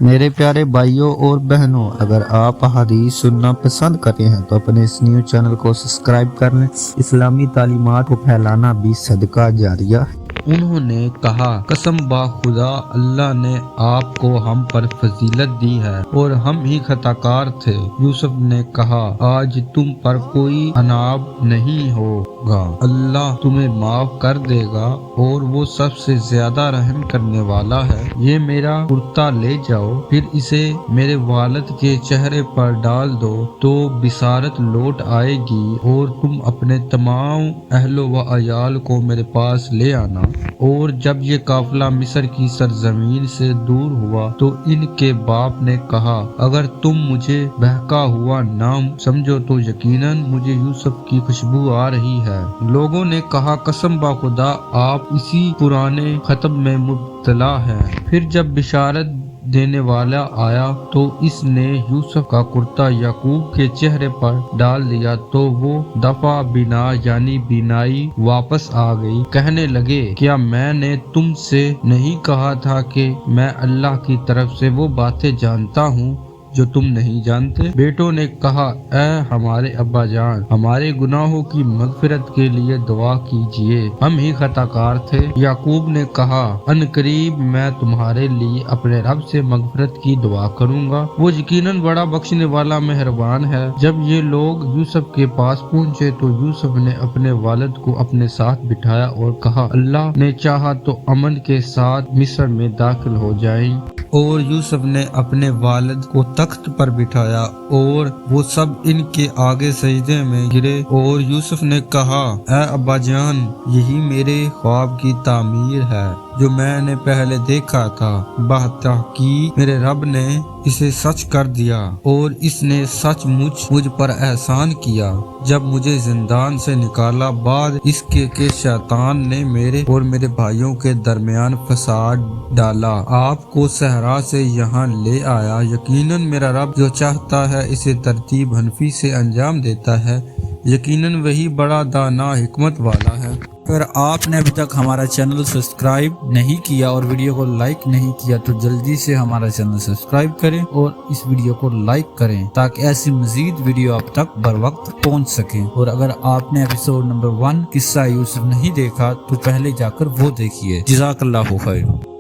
میرے پیارے بھائیوں اور بہنوں، اگر آپ حدیث سننا پسند کرتے ہیں تو اپنے اس نیوز چینل کو سبسکرائب کر لیں۔ اسلامی تعلیمات کو پھیلانا بھی صدقہ جاریہ ہے۔ انہوں نے کہا، قسم با خدا، اللہ نے آپ کو ہم پر فضیلت دی ہے اور ہم ہی خطا کار تھے۔ یوسف نے کہا، آج تم پر کوئی انعام نہیں ہوگا، اللہ تمہیں معاف کر دے گا اور وہ سب سے زیادہ رحم کرنے والا ہے۔ یہ میرا کرتا لے جاؤ، پھر اسے میرے والد کے چہرے پر ڈال دو تو بصارت لوٹ آئے گی اور تم اپنے تمام اہل و عیال کو میرے پاس لے آنا۔ اور جب یہ قافلہ مصر کی سرزمین سے دور ہوا تو ان کے باپ نے کہا، اگر تم مجھے بہکا ہوا نہ سمجھو تو یقیناً مجھے یوسف کی خوشبو آ رہی ہے۔ لوگوں نے کہا، قسم با خدا، آپ اسی پرانے خطب میں مبتلا ہیں۔ پھر جب بشارت دینے والا آیا تو اس نے یوسف کا کرتا یعقوب کے چہرے پر ڈال دیا تو وہ دفع بنا یعنی بینائی واپس آ گئی۔ کہنے لگے، کیا میں نے تم سے نہیں کہا تھا کہ میں اللہ کی طرف سے وہ باتیں جانتا ہوں جو تم نہیں جانتے؟ بیٹوں نے کہا، اے ہمارے ابا جان، ہمارے گناہوں کی مغفرت کے لیے دعا کیجیے، ہم ہی خطا کار تھے۔ یعقوب نے کہا، ان قریب میں تمہارے لیے اپنے رب سے مغفرت کی دعا کروں گا، وہ یقیناً بڑا بخشنے والا مہربان ہے۔ جب یہ لوگ یوسف کے پاس پہنچے تو یوسف نے اپنے والد کو اپنے ساتھ بٹھایا اور کہا، اللہ نے چاہا تو امن کے ساتھ مصر میں داخل ہو جائیں۔ اور یوسف نے اپنے والد کو تخت پر بٹھایا اور وہ سب ان کے آگے سجدے میں گرے اور یوسف نے کہا، اے ابا جان، یہی میرے خواب کی تعمیر ہے جو میں نے پہلے دیکھا تھا۔ بتحقیق میرے رب نے اسے سچ کر دیا اور اس نے سچ مجھ پر احسان کیا جب مجھے زندان سے نکالا، بعد اس کے کہ شیطان نے میرے اور میرے بھائیوں کے درمیان فساد ڈالا، آپ کو صحرا سے یہاں لے آیا۔ یقیناً میرا رب جو چاہتا ہے اسے ترتیب حنفی سے انجام دیتا ہے، یقیناً وہی بڑا دانا حکمت والا ہے۔ اگر آپ نے ابھی تک ہمارا چینل سبسکرائب نہیں کیا اور ویڈیو کو لائک نہیں کیا تو جلدی سے ہمارا چینل سبسکرائب کریں اور اس ویڈیو کو لائک کریں تاکہ ایسی مزید ویڈیو آپ تک بر وقت پہنچ سکیں۔ اور اگر آپ نے ایپیسوڈ نمبر 1 قصہ یوسف نہیں دیکھا تو پہلے جا کر وہ دیکھیے۔ جزاک اللہ خیر۔